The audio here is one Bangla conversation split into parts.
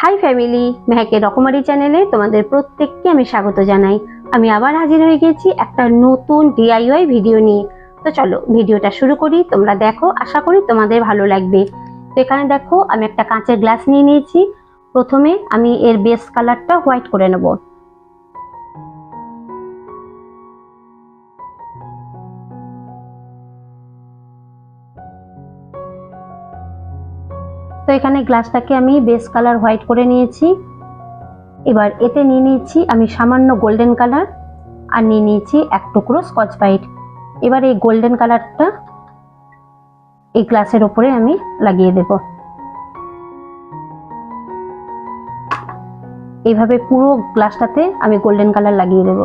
হাই ফ্যামিলি, মেহেকের রকমারি চ্যানেলে তোমাদের প্রত্যেককে আমি স্বাগত জানাই। আমি আবার হাজির হয়ে গেছি একটা নতুন ডিআইওয়াই ভিডিও নিয়ে। তো চলো ভিডিওটা শুরু করি, তোমরা দেখো, আশা করি তোমাদের ভালো লাগবে। তো এখানে দেখো আমি একটা কাঁচের গ্লাস নিয়ে নিয়েছি। প্রথমে আমি এর বেস কালারটা হোয়াইট করে নেব। তো এখানে গ্লাসটাকে আমি বেস কালার হোয়াইট করে নিয়েছি। এবার এতে নিয়ে নিয়েছি আমি সামান্য গোল্ডেন কালার আর নিয়ে নিয়েছি এক টুকরো স্কচ ব্রাইট। এবার এই গোল্ডেন কালারটা এই গ্লাসের উপরে আমি লাগিয়ে দেব। এইভাবে পুরো গ্লাসটাতে আমি গোল্ডেন কালার লাগিয়ে দেব।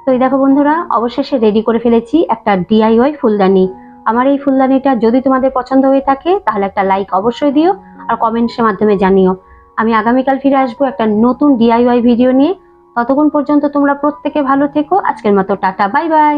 তো এই দেখো বন্ধুরা, অবশেষে রেডি করে ফেলেছি একটা ডিআইওয়াই ফুলদানি। আমার এই ফুলদানিটা যদি তোমাদের পছন্দ হয়ে থাকে তাহলে একটা লাইক অবশ্যই দিও আর কমেন্টসের মাধ্যমে জানিও। আমি আগামীকাল ফিরে আসবো একটা নতুন ডিআইওয়াই ভিডিও নিয়ে। ততক্ষণ পর্যন্ত তোমরা প্রত্যেকে ভালো থেকো। আজকের মতো টাটা, বাই বাই।